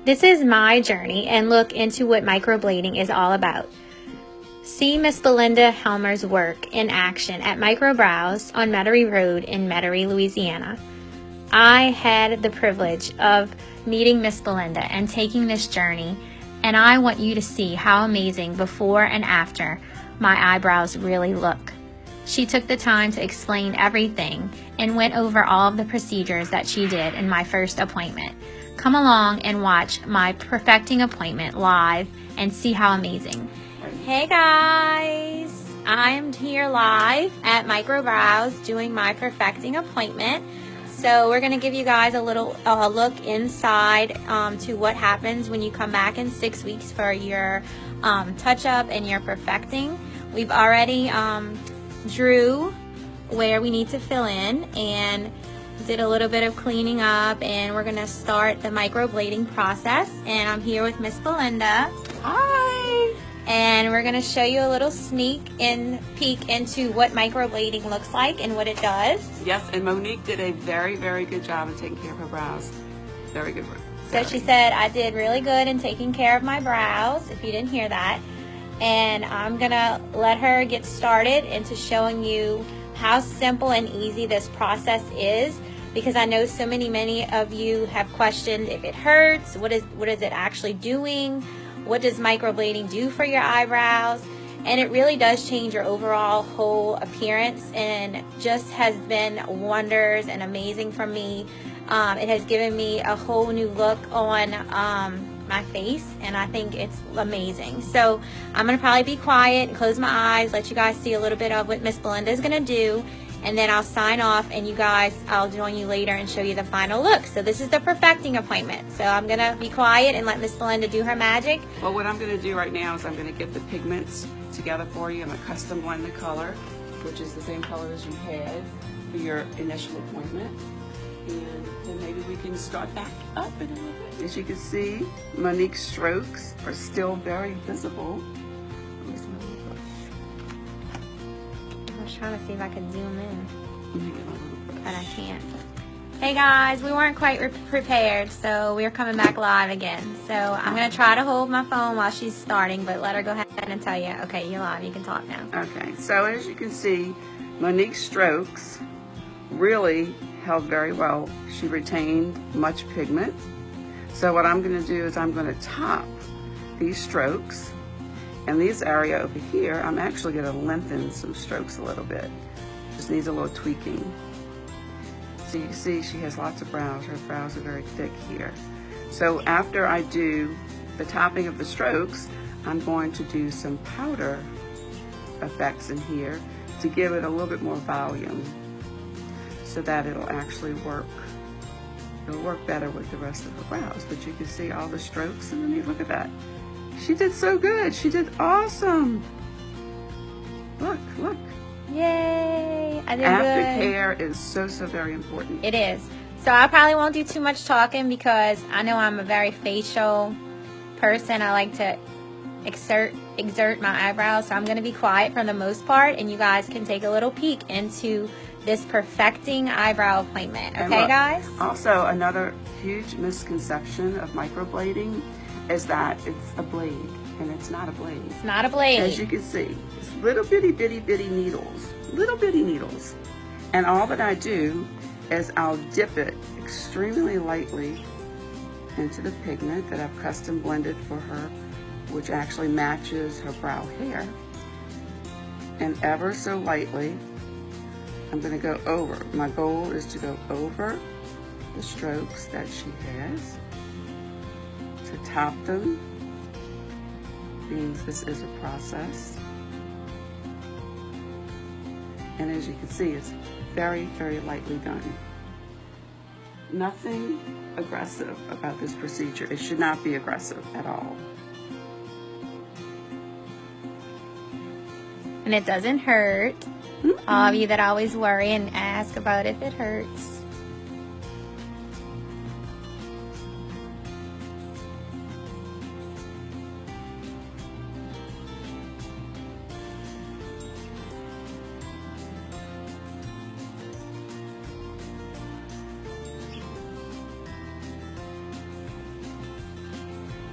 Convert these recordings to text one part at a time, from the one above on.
This is my journey and look into what microblading is all about. See Miss Belinda Helmer's work in action at MicroBrows on Metairie Road in Metairie, Louisiana. I had the privilege of meeting Miss Belinda and taking this journey, and I want you to see how amazing before and after my eyebrows really look. She took the time to explain everything and went over all of the procedures that she did in my first appointment. Come along and watch my perfecting appointment live and see how amazing. Hey guys, I'm here live at MicroBrows doing my perfecting appointment. So we're going to give you guys a little look inside to what happens when you come back in 6 weeks for your touch-up and your perfecting. We've already drew where we need to fill in and did a little bit of cleaning up, and we're going to start the microblading process. And I'm here with Miss Belinda. Hi! And we're going to show you a little peek into what microblading looks like and what it does. Yes, and Monique did a very, very good job of taking care of her brows. Very good work. So she said I did really good in taking care of my brows, if you didn't hear that. And I'm going to let her get started into showing you how simple and easy this process is, because I know so many of you have questioned if it hurts, what is it actually doing, what does microblading do for your eyebrows. And it really does change your overall whole appearance, and just has been wonders and amazing for me. It has given me a whole new look on my face, and I think it's amazing. So I'm gonna probably be quiet and close my eyes, let you guys see a little bit of what Miss Belinda is gonna do, and then I'll sign off, and you guys, I'll join you later and show you the final look. So this is the perfecting appointment. So I'm gonna be quiet and let Miss Belinda do her magic. Well, what I'm gonna do right now is I'm gonna get the pigments together for you. I'm gonna custom blend the color, which is the same color as you had for your initial appointment. And then maybe we can start back up in a little bit. As you can see, Monique's strokes are still very visible. I was trying to see if I could zoom in, but I can't. Hey guys, we weren't quite prepared, so we're coming back live again. So I'm gonna try to hold my phone while she's starting, but let her go ahead and tell you. Okay, you're live, you can talk now. Okay, so as you can see, Monique's strokes really held very well. She retained much pigment. So what I'm going to do is I'm going to top these strokes, and this area over here I'm actually going to lengthen some strokes a little bit. Just needs a little tweaking. So you can see she has lots of brows. Her brows are very thick here. So after I do the topping of the strokes, I'm going to do some powder effects in here to give it a little bit more volume, so that it'll actually work. It'll work better with the rest of her brows. But you can see all the strokes underneath. Look at that. She did so good. She did awesome. Look, look. Yay! I did good. Aftercare is so very important. It is. So I probably won't do too much talking, because I know I'm a very facial person. I like to exert my eyebrows. So I'm going to be quiet for the most part, and you guys can take a little peek into this perfecting eyebrow appointment. Okay, look, guys? Also, another huge misconception of microblading is that it's a blade, and it's not a blade. It's not a blade. As you can see, it's little bitty needles, little bitty needles. And all that I do is I'll dip it extremely lightly into the pigment that I've custom blended for her, which actually matches her brow hair. And ever so lightly, I'm going to go over. My goal is to go over the strokes that she has, to top them, means this is a process. And as you can see, it's very lightly done. Nothing aggressive about this procedure. It should not be aggressive at all. And it doesn't hurt. All of you that always worry and ask about if it hurts.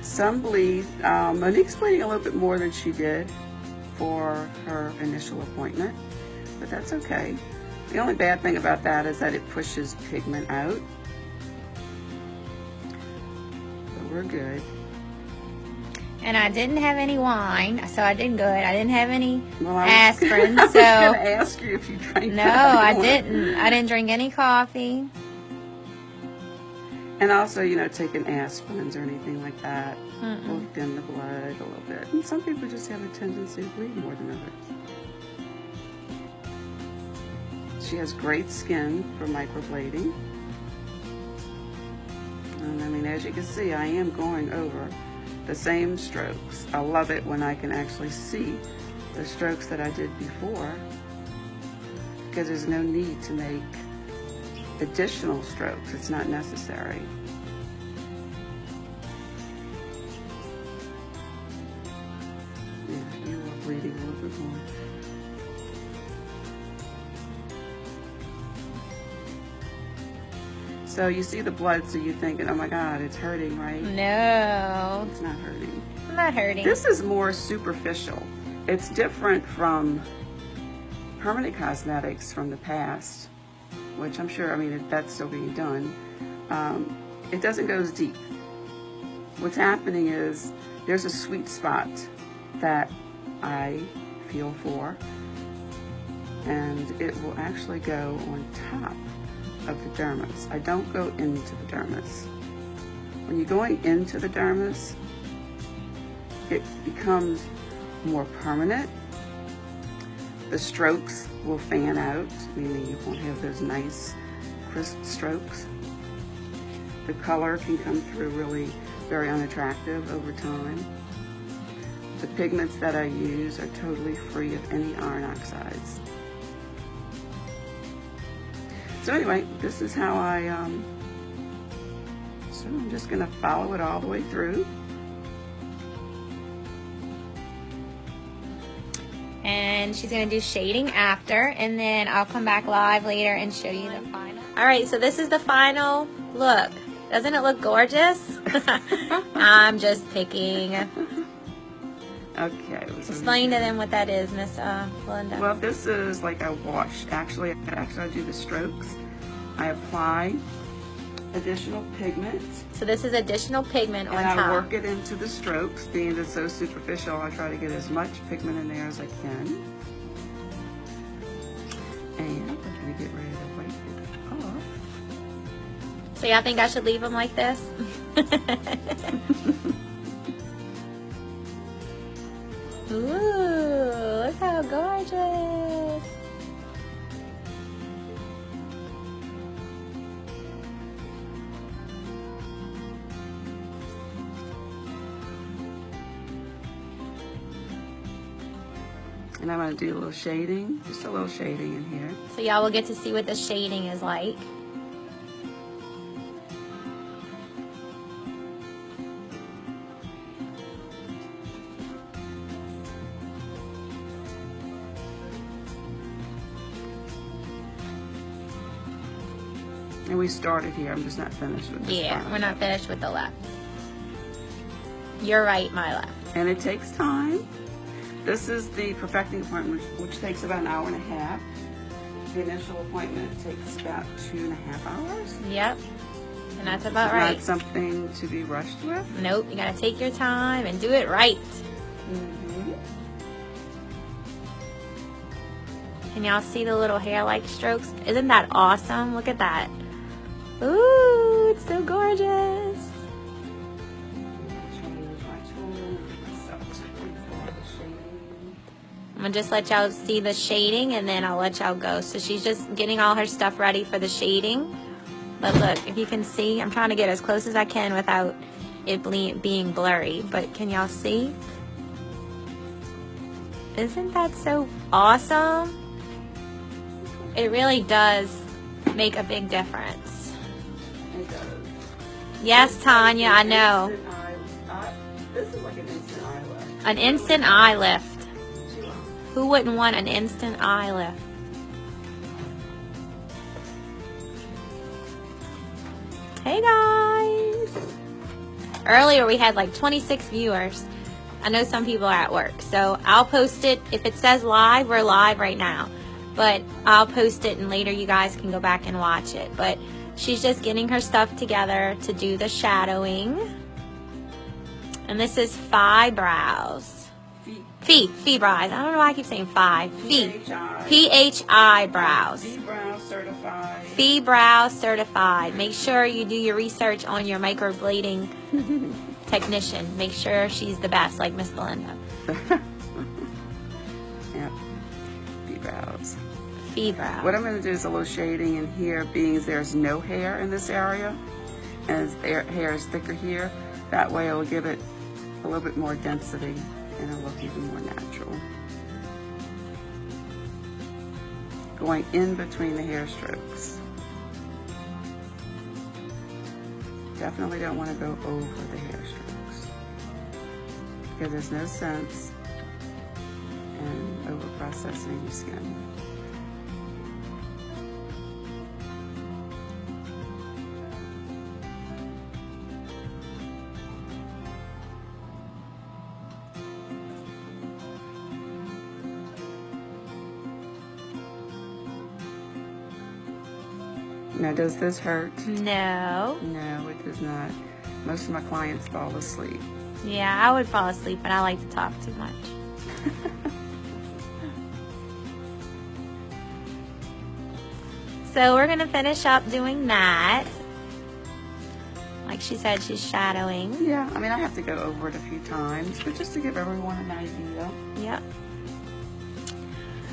Some bleed. Monique's bleeding a little bit more than she did for her initial appointment, but that's okay. The only bad thing about that is that it pushes pigment out. But we're good. And I didn't have any wine, so I did good. I didn't have any Well, aspirin, I was so going to ask you if you drank. no, I didn't. I didn't drink any coffee. And also, you know, taking aspirins or anything like that will thin the blood a little bit. And some people just have a tendency to bleed more than others. She has great skin for microblading. And I mean, as you can see, I am going over the same strokes. I love it when I can actually see the strokes that I did before, because there's no need to make additional strokes. It's not necessary. Yeah, you are bleeding a little bit more. So you see the blood, so you're thinking, oh my God, it's hurting, right? No, It's not hurting. I'm not hurting. This is more superficial. It's different from permanent cosmetics from the past, which I'm sure, I mean, that's still being done. It doesn't go as deep. What's happening is there's a sweet spot that I feel for, and it will actually go on top of the dermis. I don't go into the dermis. When you're going into the dermis, it becomes more permanent. The strokes will fan out, meaning you won't have those nice crisp strokes. The color can come through really very unattractive over time. The pigments that I use are totally free of any iron oxides. So anyway, this is how so I'm just gonna follow it all the way through. And she's gonna do shading after, and then I'll come back live later and show you the final. All right, so this is the final look. Doesn't it look gorgeous? I'm just picking. Okay. Explain to them what that is, Miss Belinda. Well, this is like a wash. Actually, I do the strokes. I apply additional pigment. So this is additional pigment on and top. I work it into the strokes. Being it's so superficial, I try to get as much pigment in there as I can. And I'm going to get ready to wipe it off. So y'all think I should leave them like this? Ooh, look how gorgeous. And I'm going to do a little shading, just a little shading in here. So y'all will get to see what the shading is like. And we started here. I'm just not finished with this. Yeah, part. we're not finished with the left. You're right, my left. And it takes time. This is the perfecting appointment, which takes about an hour and a half. The initial appointment takes about 2.5 hours. Yep. And that's about It's right. not something to be rushed with. Nope, you gotta take your time and do it right. Can y'all see the little hair-like strokes? Isn't that awesome? Look at that. Ooh, it's so gorgeous. I'm gonna just let y'all see the shading and then I'll let y'all go. So she's just getting all her stuff ready for the shading. But look, if you can see, I'm trying to get as close as I can without it being blurry. But can y'all see? Isn't that so awesome? It really does make a big difference. It does. Yes, Tanya, I know. This is like an instant eye lift. An instant eye lift. Who wouldn't want an instant eye lift? Hey guys! Earlier we had like 26 viewers. I know some people are at work, so I'll post it. If it says live, we're live right now, but I'll post it and later you guys can go back and watch it. But she's just getting her stuff together to do the shadowing. And this is Phi Brows. Phi Brows. I don't know why I keep saying Phi. Phi Brows. Phi Brows certified. Phi Brows certified. Make sure you do your research on your microblading technician. Make sure she's the best, like Miss Belinda. Yep. Phi Brows. Phi Brows. What I'm going to do is a little shading in here, being there's no hair in this area, and the hair is thicker here. That way it will give it a little bit more density and it'll look even more natural. Going in between the hair strokes. Definitely don't want to go over the hair strokes because there's no sense in over processing your skin. Now, does this hurt? No. No, it does not. Most of my clients fall asleep. Yeah, I would fall asleep, but I like to talk too much. So we're going to finish up doing that. Like she said, she's shadowing. Yeah, I mean, I have to go over it a few times, but just to give everyone an idea. Yep.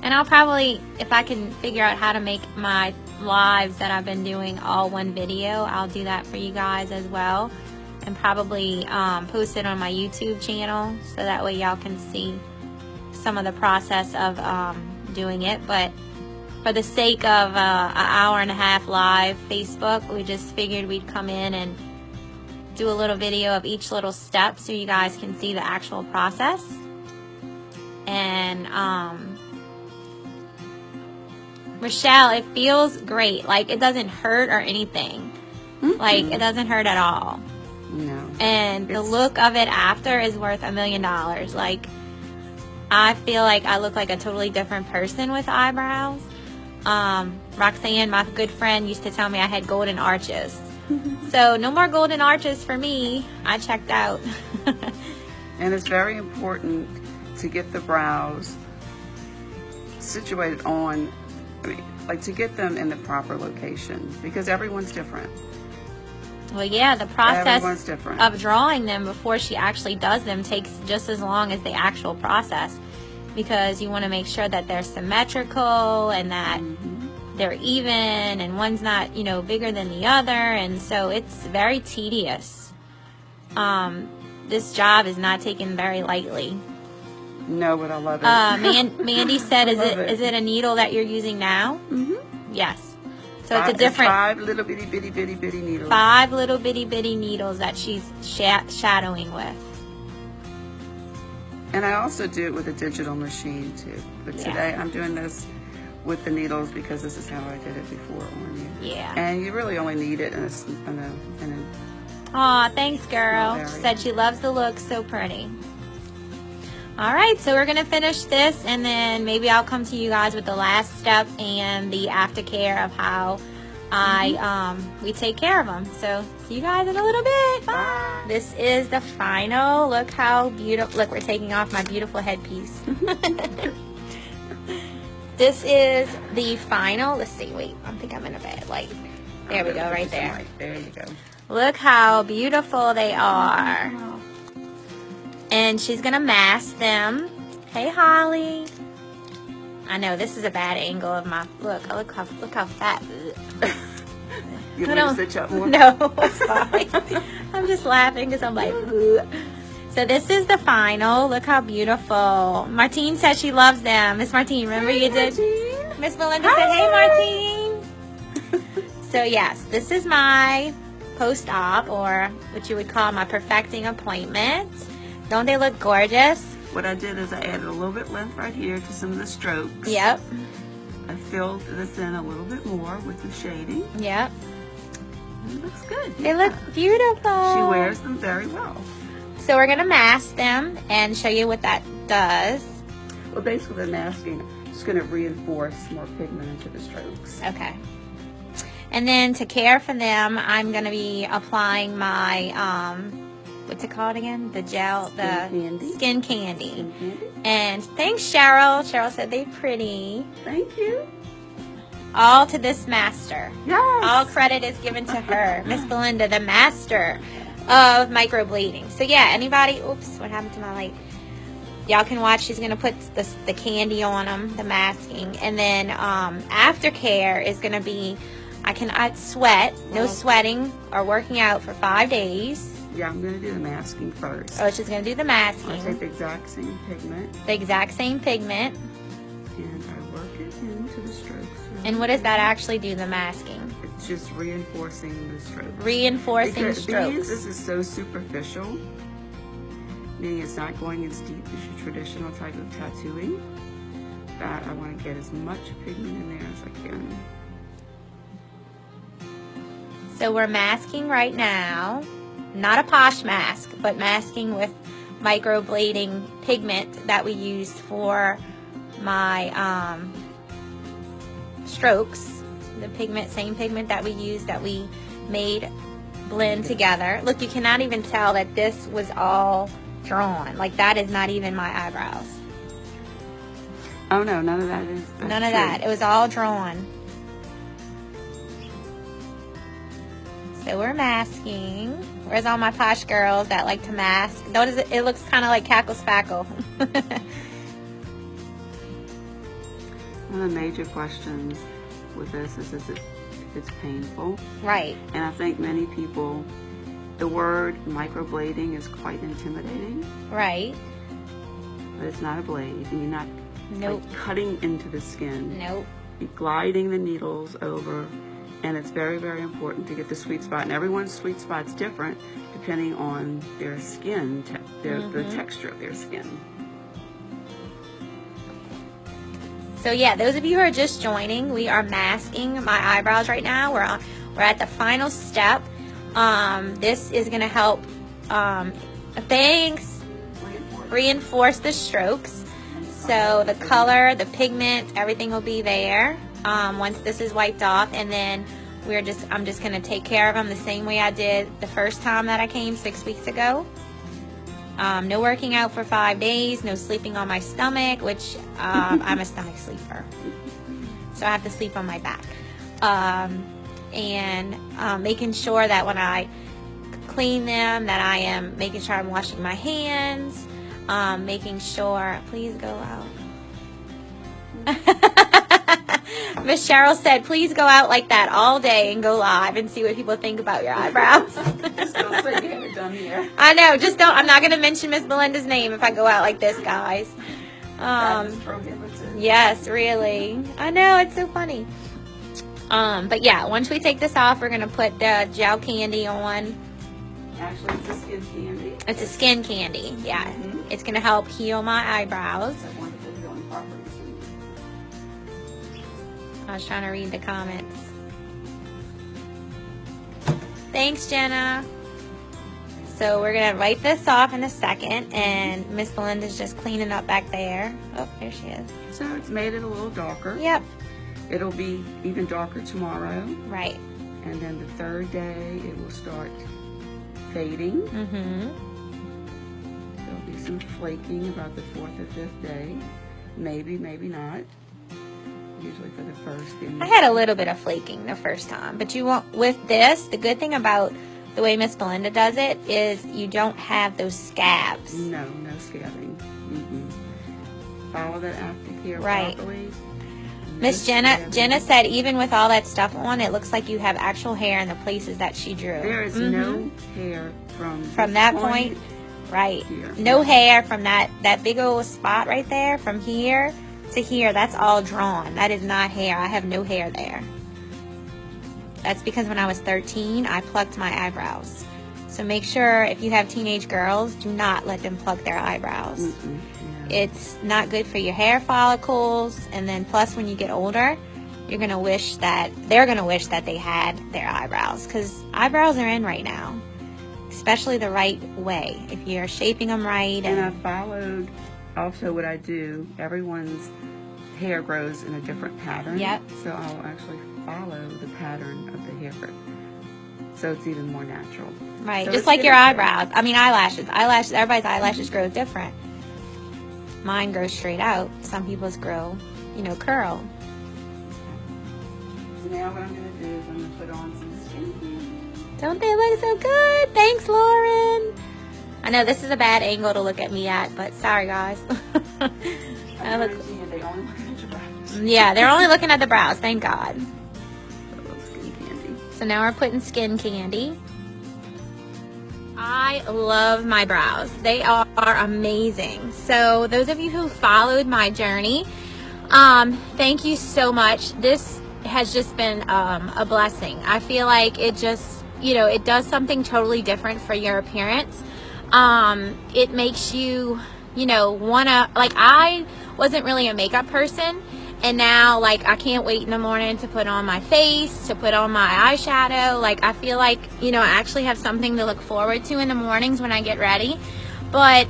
And I'll probably, if I can figure out how to make my lives that I've been doing all one video, I'll do that for you guys as well. And probably post it on my YouTube channel so that way y'all can see some of the process of doing it. But for the sake of an hour-and-a-half live Facebook, we just figured we'd come in and do a little video of each little step so you guys can see the actual process. And Rochelle, it feels great. Like, it doesn't hurt or anything. Mm-hmm. Like, it doesn't hurt at all. No. And the look of it after is worth $1 million. Like, I feel like I look like a totally different person with eyebrows. Roxanne, my good friend, used to tell me I had golden arches. So no more golden arches for me. I checked out. And it's very important to get the brows situated on, I mean, like to get them in the proper location because everyone's different. Well, yeah, the process different. of drawing them before she actually does them takes just as long as the actual process because you want to make sure that they're symmetrical and that they're even and one's not, you know, bigger than the other, and so it's very tedious. This job is not taken very lightly. No, but I love it. Mandy said, is it a needle that you're using now? Yes. So it's a different 5 little bitty needles. 5 little bitty needles that she's shadowing with. And I also do it with a digital machine too. But today I'm doing this with the needles because this is how I did it before on you. Yeah. And you really only need it in a Aw, thanks, girl. She said she loves the look. So pretty. All right, so we're going to finish this, and then maybe I'll come to you guys with the last step and the aftercare of how we take care of them. So see you guys in a little bit. Bye. This is the final. Look how beautiful. Look, we're taking off my beautiful headpiece. This is the final. Let's see. Wait, I think I'm in a bad light. There we go, right there. There you go. Look how beautiful they are. And she's going to mask them. Hey, Holly. I know, this is a bad angle of my... Look how fat... You want to sit up more? No, sorry. I'm just laughing because I'm like... Ugh. So this is the final. Look how beautiful. Martine said she loves them. Miss Martine, remember you did... Miss Belinda said, hey, Martine. So yes, this is my post-op, or what you would call my perfecting appointment. Don't they look gorgeous? What I did is I added a little bit length right here to some of the strokes. Yep. I filled this in a little bit more with the shading. Yep. It looks good. They look beautiful. She wears them very well. So we're going to mask them and show you what that does. Well, basically the masking is going to reinforce more pigment into the strokes. Okay. And then to care for them, I'm going to be applying my, what's it called again? The gel, Skin Candy. Skin candy. And thanks, Cheryl. Cheryl said they're pretty. Thank you. All to this master. Yes. All credit is given to her. Miss Belinda, the master of microblading. So yeah, anybody, oops, what happened to my light? Y'all can watch. She's going to put the candy on them, the masking. And then Aftercare is going to be, I sweat, no sweating or working out for 5 days. Yeah, I'm going to do the masking first. Oh, she's going to do the masking. I'll take the exact same pigment. The exact same pigment. And I work it into the strokes. And what does that actually do, the masking? It's just reinforcing the strokes. Reinforcing strokes. This is so superficial, meaning it's not going as deep as your traditional type of tattooing, that I want to get as much pigment in there as I can. So we're masking right now. Not a posh mask, but masking with microblading pigment that we used for my strokes. The pigment, same pigment that we used, that we made blend together. Look, you cannot even tell that this was all drawn. Like, that is not even my eyebrows. Oh no, none of that is. None of that. It was all drawn. So we're masking. Where's all my posh girls that like to mask? Notice it looks kind of like Cackle Spackle. One of the major questions with this is if it's painful. Right. And I think many people, the word microblading is quite intimidating. Right. But it's not a blade, and you're not like cutting into the skin. Nope. You're gliding the needles over, and it's very, very important to get the sweet spot. And everyone's sweet spot's different depending on their skin, the texture of their skin. So yeah, those of you who are just joining, we are masking my eyebrows right now. We're at the final step. This is going to help reinforce the strokes. So the color, the pigment, everything will be there once this is wiped off, and then I'm just going to take care of them the same way I did the first time that I came 6 weeks ago. No working out for 5 days, no sleeping on my stomach, which I'm a stomach sleeper, so I have to sleep on my back. And making sure that when I clean them, that I am making sure I'm washing my hands, making sure, please go out. Miss Cheryl said, please go out like that all day and go live and see what people think about your eyebrows. Just don't say you haven't done here. I know, just don't. I'm not going to mention Miss Belinda's name if I go out like this, guys. That is prohibited. Yes, really. I know, it's so funny. But yeah, once we take this off, we're going to put the gel candy on. Actually, it's a skin candy. It's a skin candy, yeah. It's going to help heal my eyebrows. I was trying to read the comments. Thanks, Jenna. So we're going to wipe this off in a second, and Miss Belinda's just cleaning up back there. Oh, there she is. So it's made it a little darker. Yep. It'll be even darker tomorrow. Right. And then the third day, it will start fading. There'll be some flaking about the 4th or 5th day. Maybe, maybe not. Usually for the first. I had a little bit of flaking the first time, but you won't. With this, the good thing about the way Miss Belinda does it is you don't have those scabs. No scabbing. Follow that Aftercare properly. Miss Jenna said even with all that stuff on, it looks like you have actual hair in the places that she drew. There is no hair from that point. Right. Here. No hair from that big old spot right there, from here to here. That's all drawn. That is not hair. I have no hair there. That's because when I was 13, I plucked my eyebrows. So make sure if you have teenage girls, do not let them pluck their eyebrows. It's not good for your hair follicles, and then plus when you get older, they're gonna wish that they had their eyebrows, because eyebrows are in right now, especially the right way, if you're shaping them right. And I followed also what I do. Everyone's hair grows in a different pattern. Yep. So I'll actually follow the pattern of the hair growth, so it's even more natural. Right, so just like your eyebrows. I mean, eyelashes. Everybody's eyelashes grow different. Mine grow straight out. Some people's grow, curl. So now what I'm going to do is I'm going to put on some skin candy. Don't they look so good? Thanks, Lauren. I know this is a bad angle to look at me at, but sorry, guys. They only look at your brows. Yeah, they're only looking at the brows. Thank God. A little skin candy. So now we're putting skin candy. I love my brows. They are amazing. So those of you who followed my journey, thank you so much. This has just been a blessing. I feel like it just, it does something totally different for your appearance. It makes you, wanna, like, I wasn't really a makeup person, and now, like, I can't wait in the morning to put on my face, to put on my eyeshadow. Like, I feel like, I actually have something to look forward to in the mornings when I get ready. But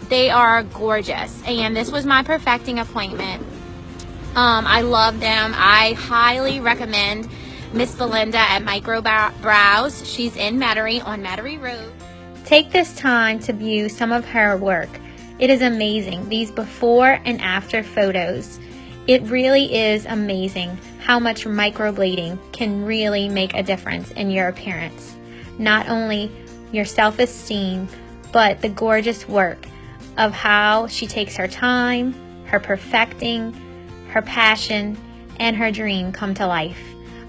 they are gorgeous, and this was my perfecting appointment. I love them. I highly recommend Miss Belinda at MicroBrows. She's in Metairie on Metairie Road. Take this time to view some of her work. It is amazing, these before and after photos. It really is amazing how much microblading can really make a difference in your appearance. Not only your self-esteem, but the gorgeous work of how she takes her time, her perfecting, her passion, and her dream come to life.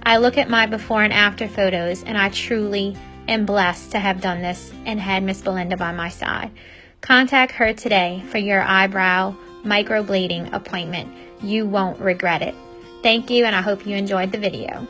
I look at my before and after photos, and I truly am blessed to have done this and had Miss Belinda by my side. Contact her today for your eyebrow microblading appointment. You won't regret it. Thank you, and I hope you enjoyed the video.